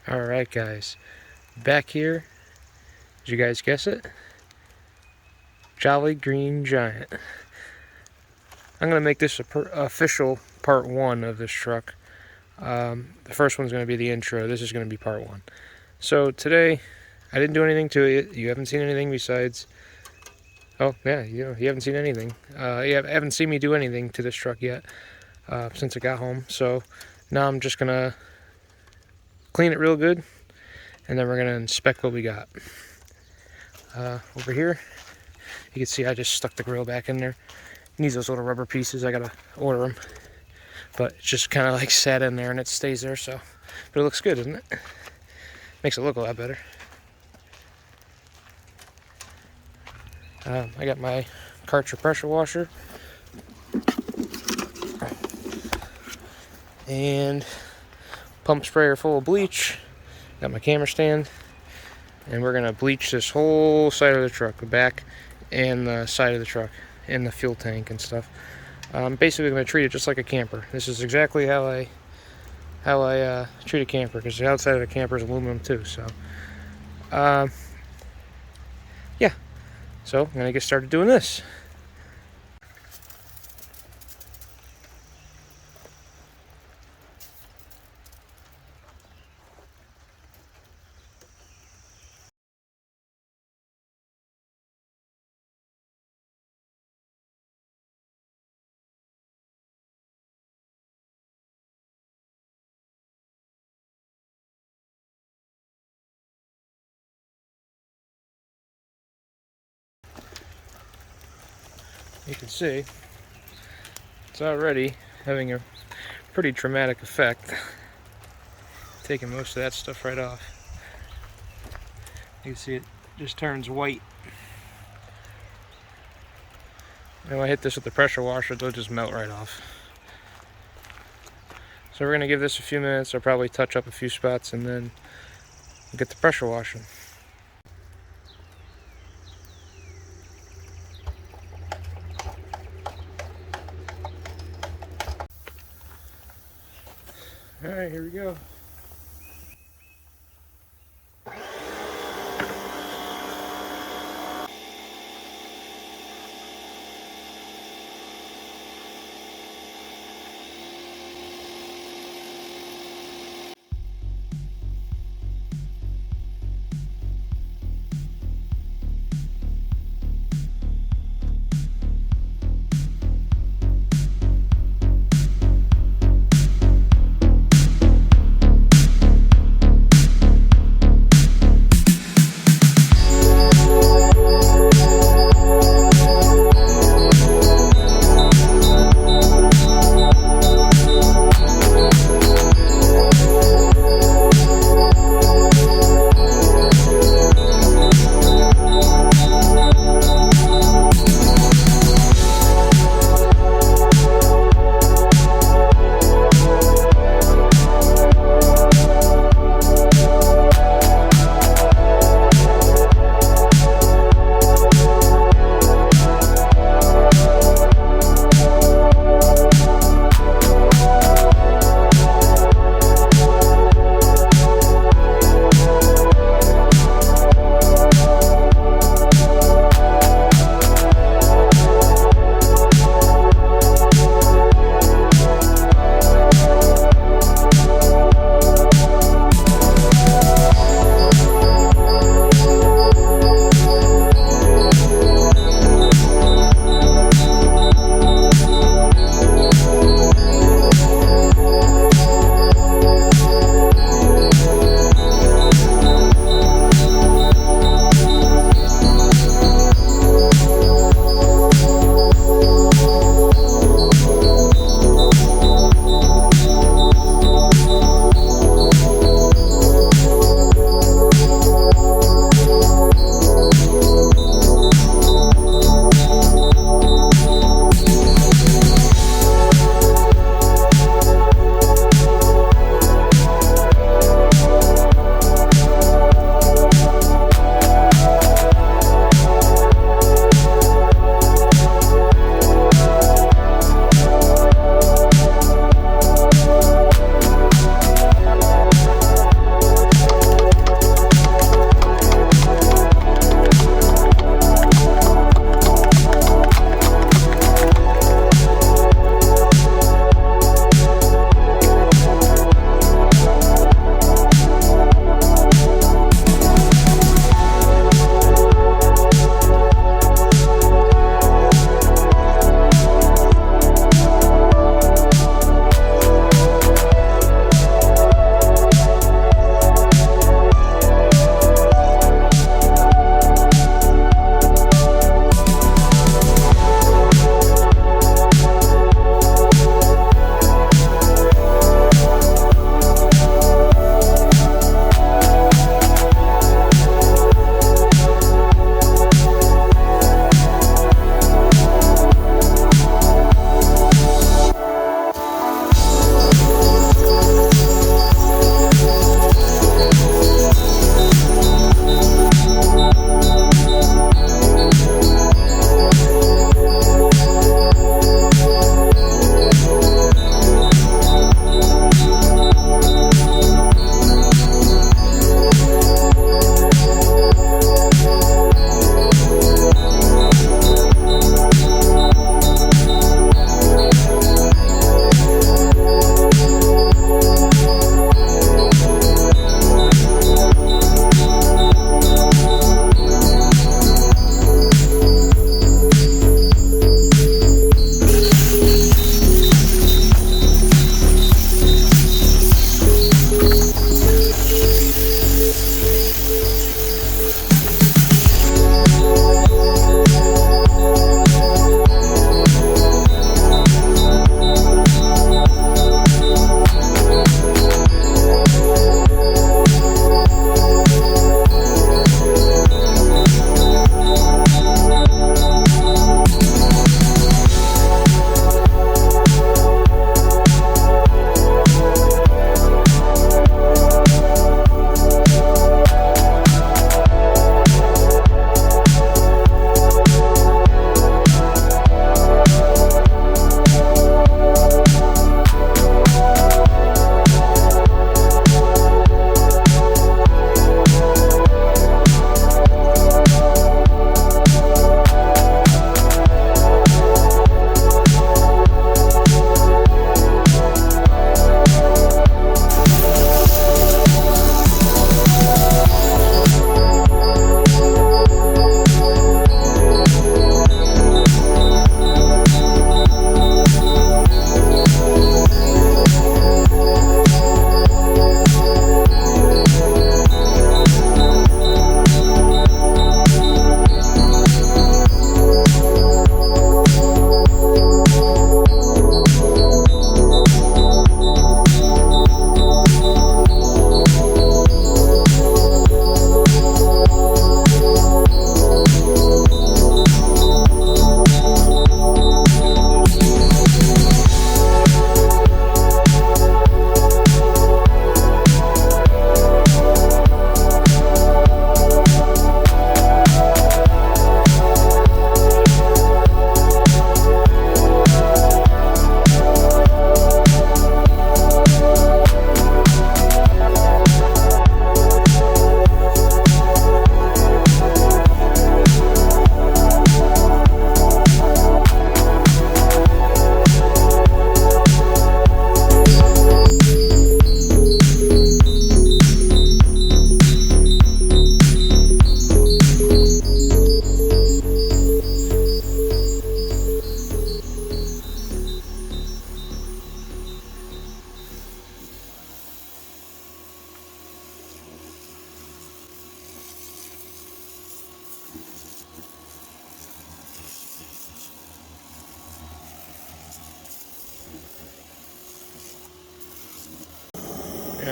Alright guys, back here, did you guys guess it? Jolly Green Giant. I'm going to make this official part 1 of this truck. The first one's going to be the intro, this is going to be part 1. So today, I didn't do anything to it, you haven't seen anything besides... Oh yeah, you haven't seen anything. You haven't seen me do anything to this truck yet, since I got home. So now I'm just going to clean it real good, and then we're going to inspect what we got. Over here, you can see I just stuck the grill back in there. It needs those little rubber pieces, I gotta order them. But it's just kind of like sat in there and it stays there, so. But it looks good, doesn't it? Makes it look a lot better. I got my Karcher pressure washer. And pump sprayer full of bleach. Got my camera stand. And we're gonna bleach this whole side of the truck, the back and the side of the truck, and the fuel tank and stuff. Basically gonna treat it just like a camper. This is exactly how I treat a camper, because the outside of the camper is aluminum too. So, yeah. So I'm gonna get started doing this. You can see it's already having a pretty dramatic effect. Taking most of that stuff right off. You can see it just turns white. And when I hit this with the pressure washer, it'll just melt right off. So we're going to give this a few minutes. I'll probably touch up a few spots and then get the pressure washing. Alright, here we go.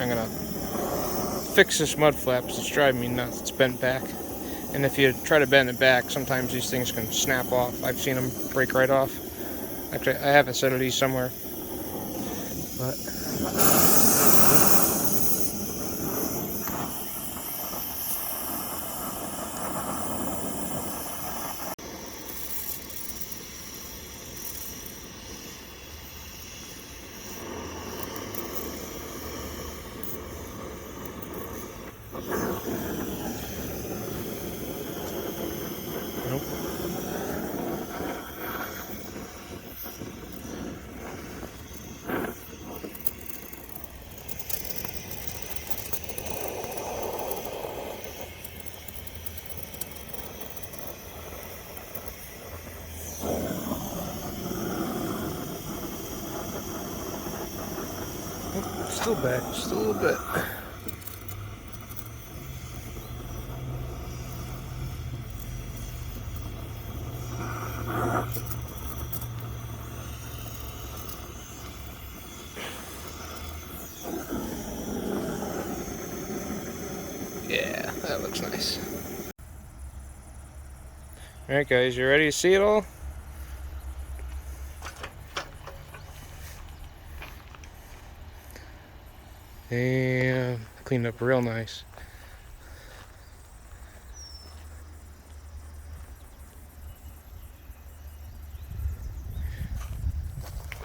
I'm gonna fix this mud flap because it's driving me nuts. It's bent back, and if you try to bend it back, sometimes these things can snap off. I've seen them break right off. Actually, I have a set of these somewhere, but nope. Still back, just a little bit. Yeah, that looks nice. Alright guys, you ready to see it all? And cleaned up real nice.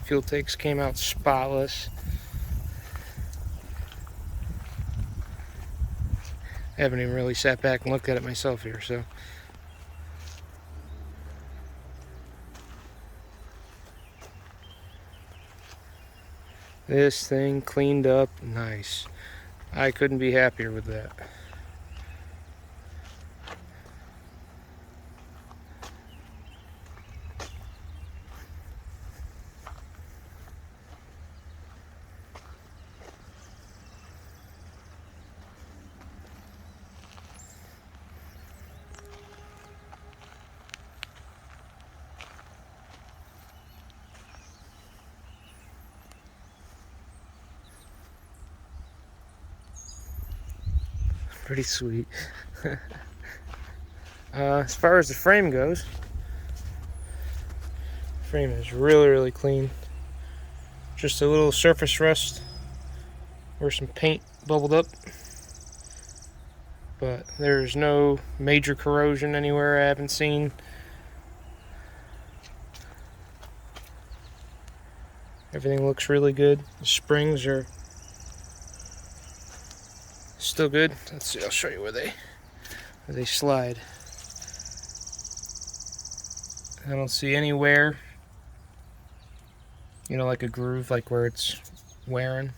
Fuel tanks came out spotless. I haven't even really sat back and looked at it myself here, so. This thing cleaned up nice. I couldn't be happier with that. Pretty sweet. As far as the frame goes, the frame is really clean. Just a little surface rust where some paint bubbled up, but there's no major corrosion anywhere I haven't seen. Everything looks really good. The springs are still good. Let's see, I'll show you where they slide. I don't see any wear, you know, like a groove, like where it's wearing.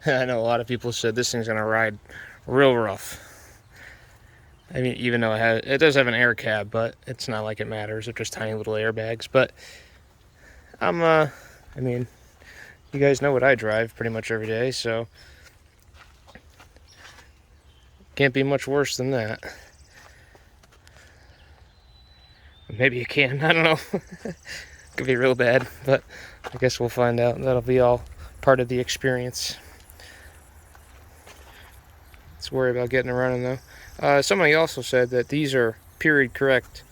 I know a lot of people said this thing's gonna ride real rough. I mean, even though it does have an air cab, but it's not like it matters. They're just tiny little airbags. But I mean, you guys know what I drive pretty much every day, so can't be much worse than that. Maybe it can, I don't know. Could be real bad, but I guess we'll find out. That'll be all part of the experience. Let's worry about getting it running though. Somebody also said that these are period correct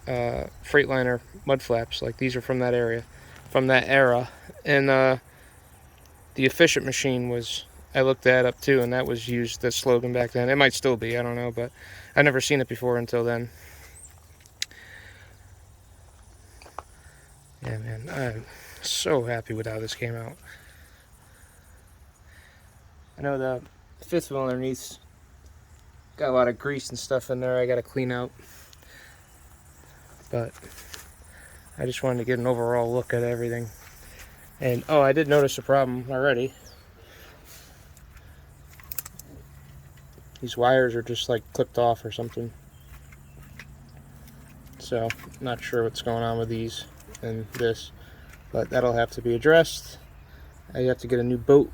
Freightliner mud flaps. Like these are from that area, from that era. And the efficient machine was, I looked that up too, and that was used, the slogan back then. It might still be, I don't know, but I've never seen it before until then. Yeah, man, I'm so happy with how this came out. I know the fifth wheel underneath's got a lot of grease and stuff in there I gotta clean out, but I just wanted to get an overall look at everything. And oh, I did notice a problem already. These wires are just like clipped off or something, so not sure what's going on with these and this, but that'll have to be addressed. I have to get a new boot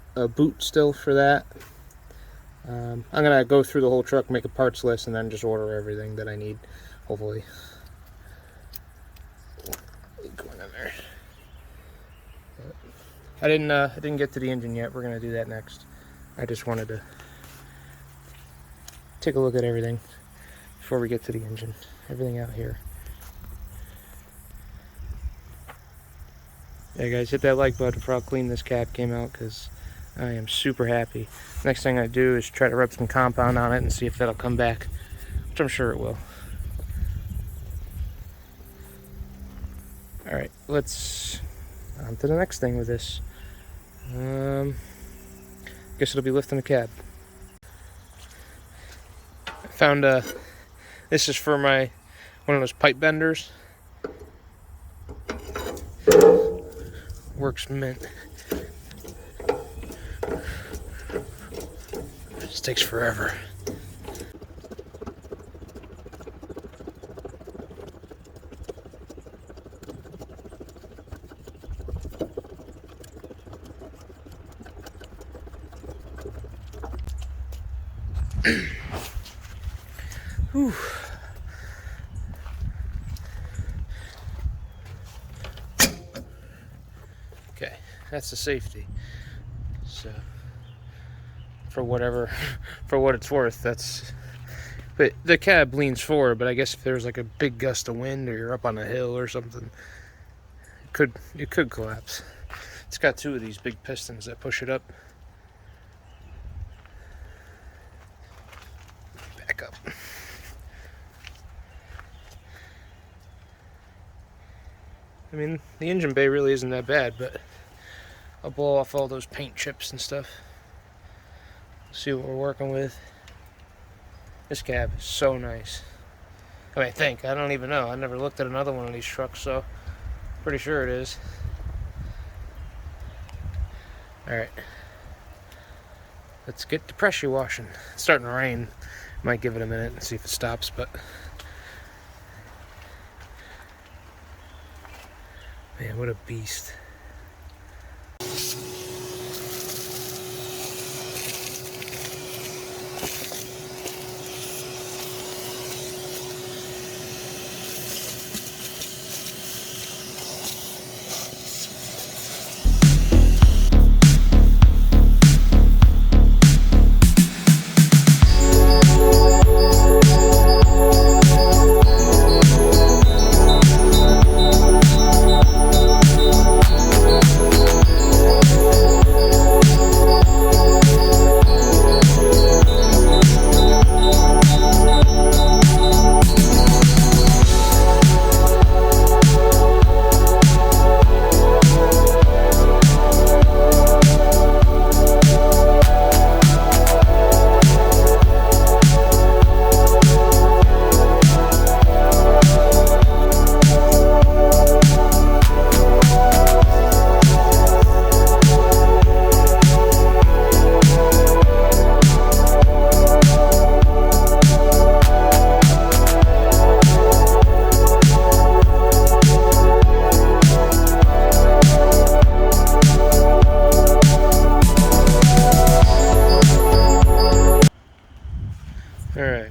still for that. I'm gonna go through the whole truck, make a parts list, and then just order everything that I need, hopefully. Going in there. I didn't get to the engine yet. We're gonna do that next. I just wanted to take a look at everything before we get to the engine. Everything out here. Yeah, guys, hit that like button for how clean this cab came out, because I am super happy. Next thing I do is try to rub some compound on it and see if that'll come back, which I'm sure it will. Alright, let's on to the next thing with this. Guess it'll be lifting the cab. I found this is for one of those pipe benders. Works mint. This takes forever. Whew. Okay, that's the safety. So, for what it's worth, that's. But the cab leans forward. But I guess if there's like a big gust of wind, or you're up on a hill or something, it could collapse. It's got two of these big pistons that push it up. Back up. I mean, the engine bay really isn't that bad, but I'll blow off all those paint chips and stuff. See what we're working with. This cab is so nice. I mean, I don't even know. I never looked at another one of these trucks, so pretty sure it is. Alright. Let's get to pressure washing. It's starting to rain. Might give it a minute and see if it stops, but man, what a beast. Alright.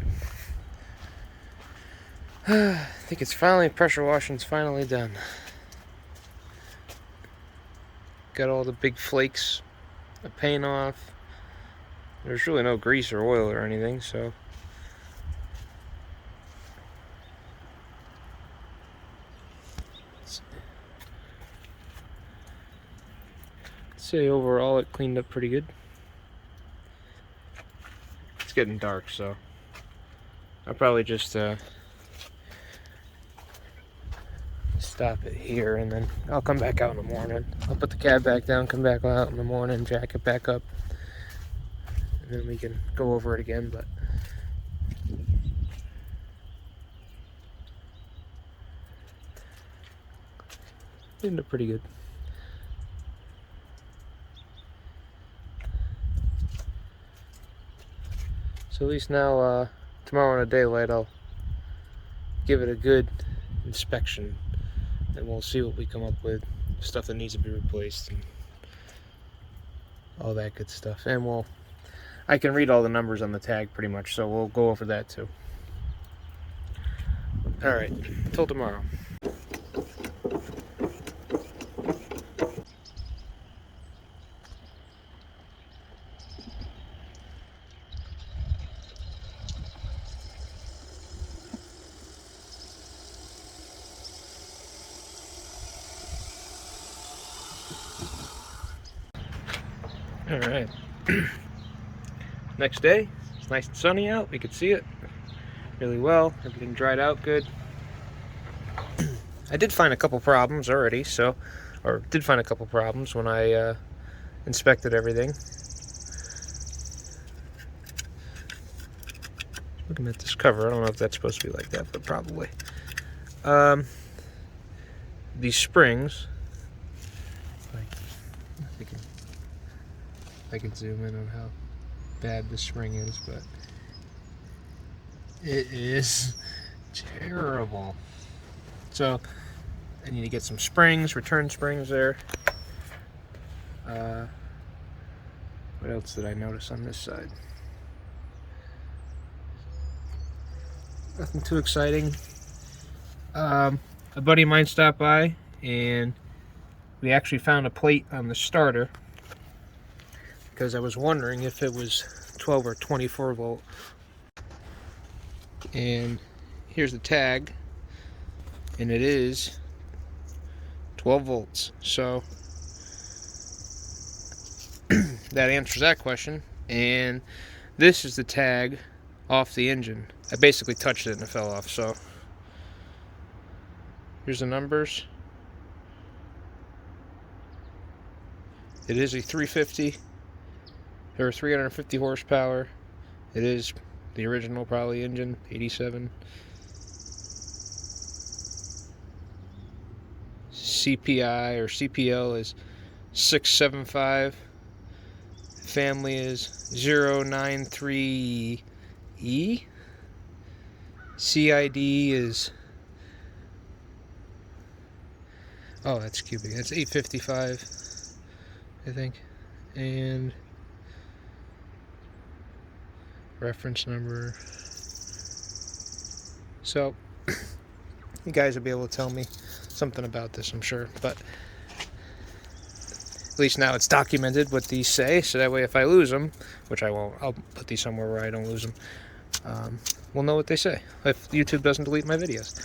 I think it's finally, pressure washing's finally done. Got all the big flakes of paint off. There's really no grease or oil or anything, so. Let's say overall it cleaned up pretty good. It's getting dark, so I'll probably just stop it here, and then I'll come back out in the morning. I'll put the cab back down, come back out in the morning, jack it back up, and then we can go over it again. But it ended up pretty good. So at least now, tomorrow in the daylight, I'll give it a good inspection, and we'll see what we come up with, stuff that needs to be replaced and all that good stuff. And I can read all the numbers on the tag pretty much, so we'll go over that too. Alright, till tomorrow. Alright. Next day, it's nice and sunny out. We could see it really well. Everything dried out good. I did find a couple problems already, or did find a couple problems when I inspected everything. Looking at this cover, I don't know if that's supposed to be like that, but probably. These springs, I can zoom in on how bad this spring is, but it is terrible. So I need to get some springs, return springs there. What else did I notice on this side? Nothing too exciting. A buddy of mine stopped by and we actually found a plate on the starter because I was wondering if it was 12 or 24 volt. And here's the tag, and it is 12 volts. So that answers that question. And this is the tag off the engine. I basically touched it and it fell off. So here's the numbers. It is a 350 or 350 horsepower. It is the original probably engine, 87. CPI or CPL is 675. Family is 093E. CID is, oh, that's cubic. That's 855, I think. And reference number. So you guys will be able to tell me something about this, I'm sure, but at least now it's documented what these say, so that way if I lose them, which I won't, I'll put these somewhere where I don't lose them, we'll know what they say if YouTube doesn't delete my videos.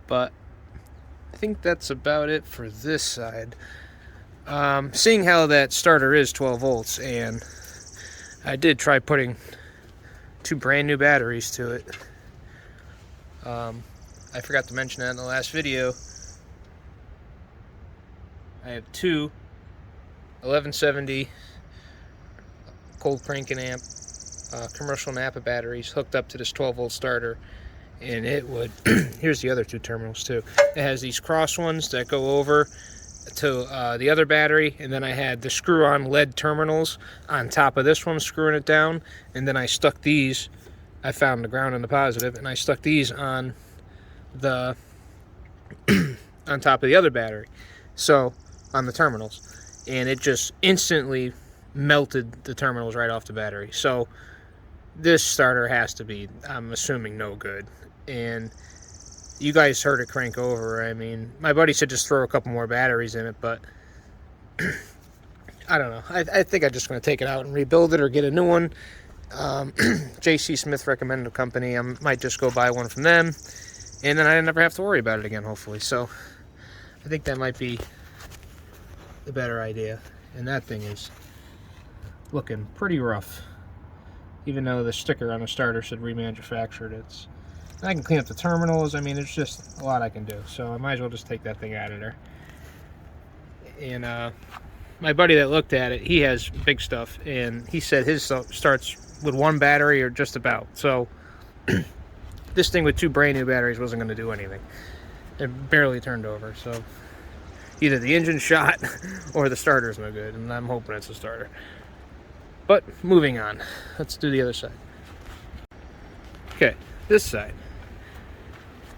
But I think that's about it for this side. Seeing how that starter is 12 volts, and I did try putting 2 brand new batteries to it. I forgot to mention that in the last video. I have 2 1170 cold cranking amp commercial Napa batteries hooked up to this 12 volt starter, and it would here's the other 2 terminals too. It has these cross ones that go over to the other battery, and then I had the screw on lead terminals on top of this one screwing it down, and then I stuck these, I found the ground and the positive, and I stuck these on the on top of the other battery, so on the terminals, and it just instantly melted the terminals right off the battery. So this starter has to be, I'm assuming, no good. And you guys heard it crank over. I mean, my buddy said just throw a couple more batteries in it, but I don't know. I think I'm just going to take it out and rebuild it or get a new one. J.C. Smith recommended a company. I might just go buy one from them, and then I never have to worry about it again, hopefully. So I think that might be the better idea. And that thing is looking pretty rough, even though the sticker on the starter said remanufactured. I can clean up the terminals. I mean, there's just a lot I can do, so I might as well just take that thing out of there. And my buddy that looked at it, he has big stuff, and he said his starts with 1 battery or just about. So this thing with 2 brand new batteries wasn't going to do anything. It barely turned over, so either the engine's shot or the starter's no good, and I'm hoping it's a starter. But moving on, let's do the other side. Okay, this side.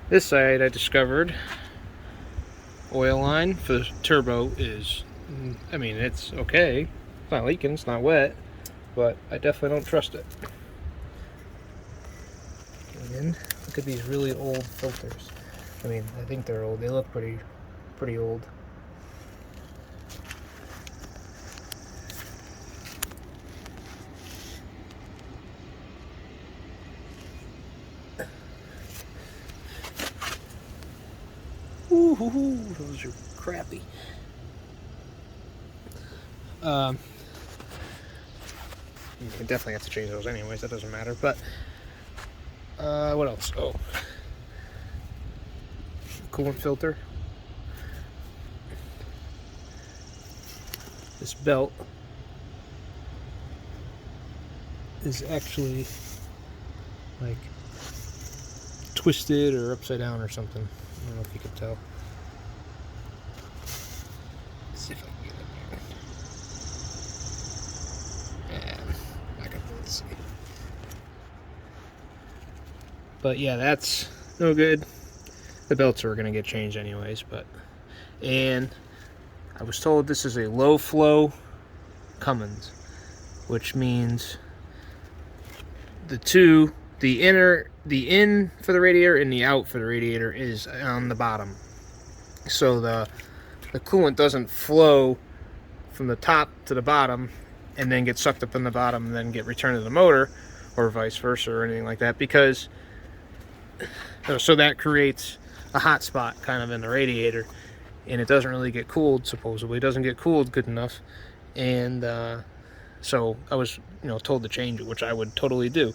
This side I discovered oil line for the turbo is, I mean, it's okay. It's not leaking, it's not wet, but I definitely don't trust it. And look at these really old filters. I mean, I think they're old. They look pretty old. Ooh, those are crappy. You definitely have to change those anyways, that doesn't matter. But what else? Oh, coolant filter. This belt is actually like twisted or upside down or something. I don't know if you can tell. Let's see if I can get in there. Yeah, not gonna be able to see. But yeah, that's no good. The belts are gonna get changed anyways, and I was told this is a low flow Cummins, which means the in for the radiator and the out for the radiator is on the bottom. So the coolant doesn't flow from the top to the bottom and then get sucked up in the bottom and then get returned to the motor, or vice versa or anything like that, because so that creates a hot spot kind of in the radiator, and it doesn't really get cooled. Supposedly it doesn't get cooled good enough, and so I was told to change it, which I would totally do.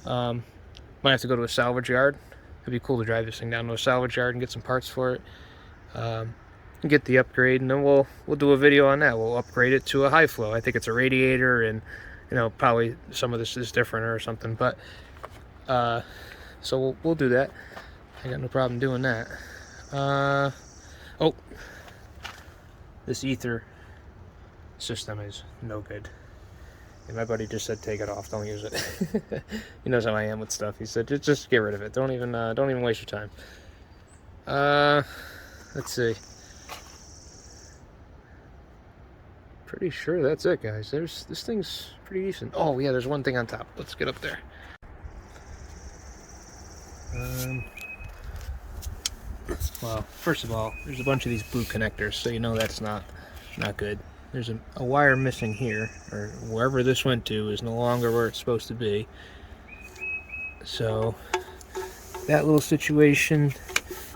Might have to go to a salvage yard. It'd be cool to drive this thing down to a salvage yard and get some parts for it, and get the upgrade, and then we'll do a video on that. We'll upgrade it to a high flow. I think it's a radiator, and probably some of this is different or something, but so we'll do that. I got no problem doing that. Oh, this ether system is no good. And my buddy just said, take it off, don't use it. He knows how I am with stuff. He said, just get rid of it. Don't even waste your time. Let's see. Pretty sure that's it, guys. This thing's pretty decent. Oh yeah, there's one thing on top. Let's get up there. Well, first of all, there's a bunch of these blue connectors, so that's not good. There's a wire missing here, or wherever this went to is no longer where it's supposed to be. So that little situation,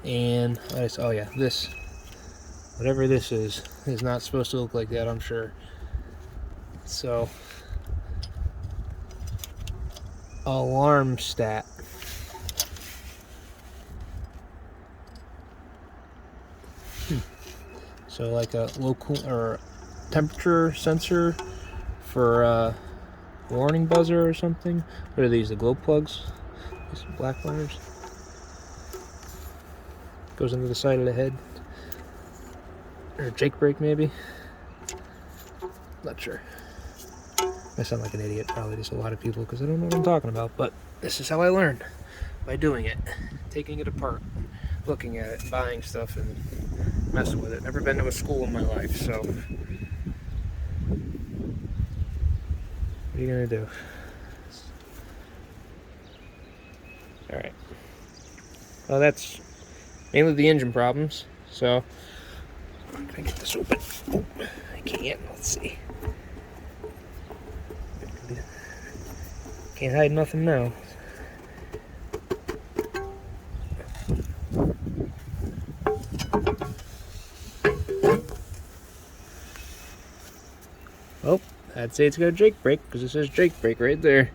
and oh yeah, this, whatever this is not supposed to look like that, I'm sure. So alarm stat. So like a local or temperature sensor for warning buzzer or something. What are these? The glow plugs? These black wires. Goes into the side of the head. Or Jake brake maybe. Not sure. I sound like an idiot probably to a lot of people because I don't know what I'm talking about. But this is how I learned, by doing it, taking it apart, looking at it, buying stuff, and messing with it. Never been to a school in my life, so what are you gonna do? Alright. Well, that's mainly the engine problems, so I'm gonna get this open. Oh, I can't. Let's see. Can't hide nothing now. Oh, I'd say it's got a Jake brake because it says Jake brake right there.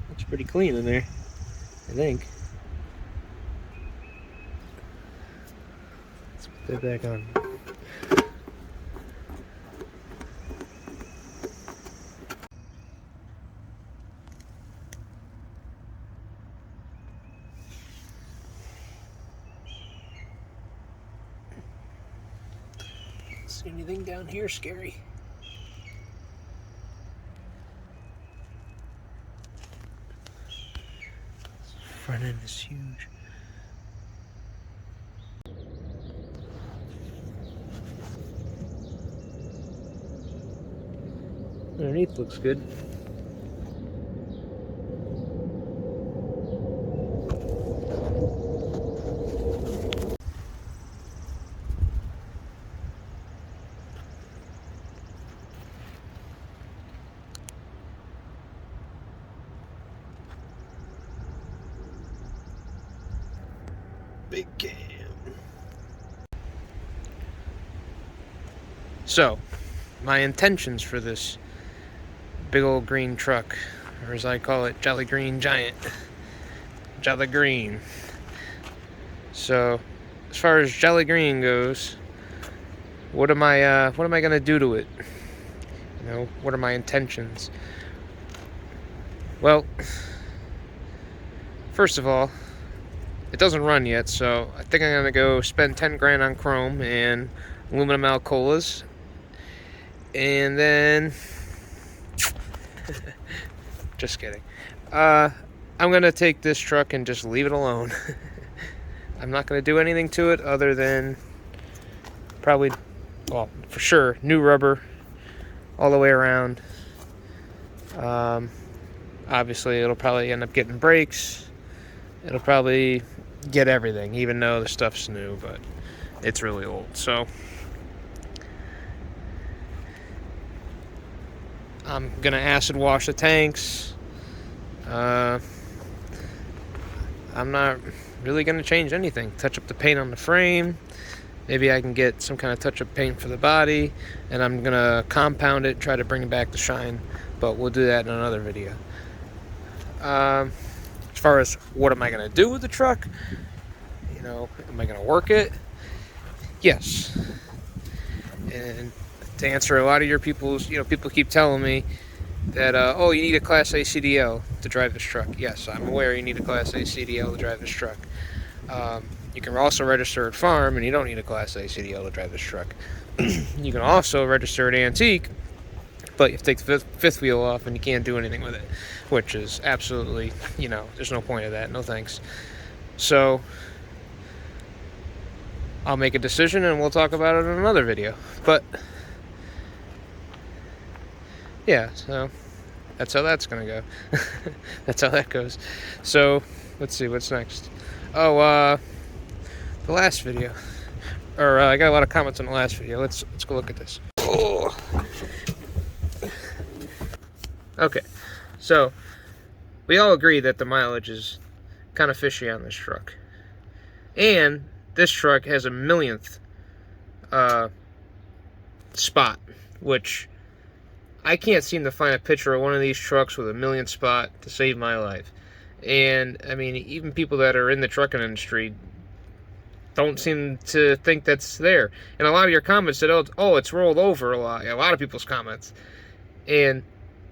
Looks pretty clean in there, I think. Let's put that back on. See anything down here scary? Front end is huge. Underneath looks good. Big Cam. So, my intentions for this big old green truck, or as I call it, Jolly Green Giant. Jolly Green. So, as far as Jolly Green goes, what am I gonna do to it? You know, what are my intentions? Well, first of all, it doesn't run yet, so I think I'm gonna go spend 10 grand on chrome and aluminum alcolas, and then just kidding. I'm gonna take this truck and just leave it alone. I'm not gonna do anything to it other than probably, well, for sure, new rubber all the way around. Obviously, it'll probably end up getting brakes. It'll probably get everything, even though the stuff's new, but it's really old. So I'm gonna acid wash the tanks. I'm not really gonna change anything. Touch up the paint on the frame. Maybe I can get some kind of touch-up paint for the body, and I'm gonna compound it, try to bring it back to shine, but we'll do that in another video. As far as what am I gonna do with the truck, you know, am I gonna work it? Yes. And to answer a lot of your people's, you know, people keep telling me that, oh, you need a Class A CDL to drive this truck. Yes, I'm aware you need a Class A CDL to drive this truck. You can also register at farm, and you don't need a Class A CDL to drive this truck. You can also register at antique, but you have to take the fifth wheel off, and you can't do anything with it, which is absolutely, you know, there's no point of that. No thanks. So I'll make a decision, and we'll talk about it in another video. But yeah, so that's how that's gonna go. That's how that goes. So let's see what's next. Oh, the last video, or I got a lot of comments on the last video. Let's go look at this. Oh. Okay, so we all agree that the mileage is kind of fishy on this truck, and this truck has a millionth spot, which I can't seem to find a picture of one of these trucks with a millionth spot to save my life. And I mean, even people that are in the trucking industry don't seem to think that's there. And a lot of your comments said, oh, it's rolled over a lot. A lot of people's comments. And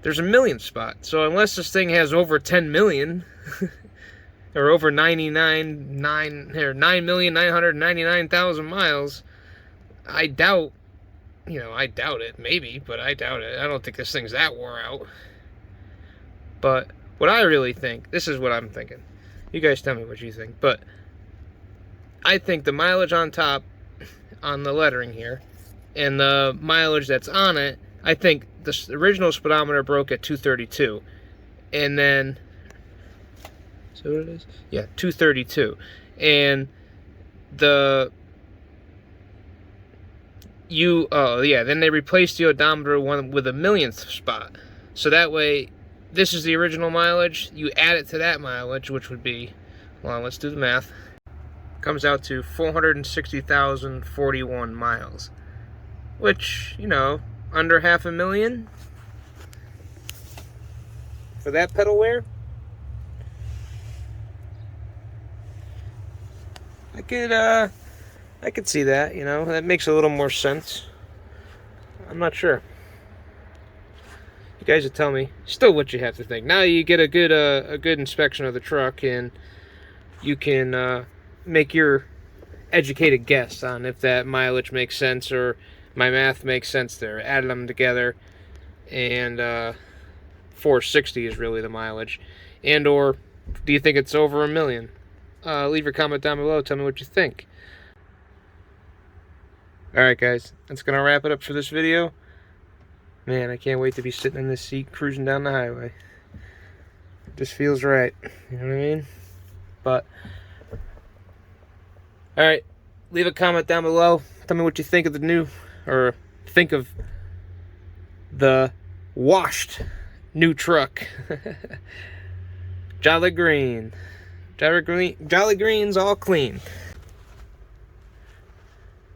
there's a million spot. So unless this thing has over 10 million, or over 9,999,000 miles, I doubt it, maybe, but I doubt it. I don't think this thing's that wore out. But what I really think, this is what I'm thinking. You guys tell me what you think, but I think the mileage on top, on the lettering here, and the mileage that's on it, I think the original speedometer broke at 232. And then, so what it is? Yeah, 232. And then they replaced the odometer one with a millionth spot. So that way, this is the original mileage. You add it to that mileage, which would be, well, let's do the math. Comes out to 460,041 miles, which, you know, under 500,000 for that pedal wear. I could see that, you know, that makes a little more sense. I'm not sure. You guys will tell me still what you have to think. Now you get a good inspection of the truck, and you can make your educated guess on if that mileage makes sense or my math makes sense there. Added them together, and 460 is really the mileage. And or do you think it's over 1 million? Leave your comment down below. Tell me what you think. Alright guys, that's going to wrap it up for this video. Man, I can't wait to be sitting in this seat cruising down the highway. It just feels right. You know what I mean? But, alright, leave a comment down below. Tell me what you think of the new, or think of the washed new truck. Jolly Green. Jolly Green's all clean.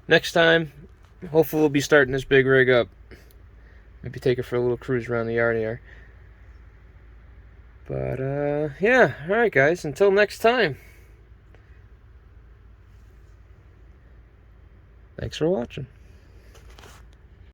Next time, hopefully we'll be starting this big rig up. Maybe take it for a little cruise around the yard here. But, yeah. Alright, guys. Until next time. Thanks for watching.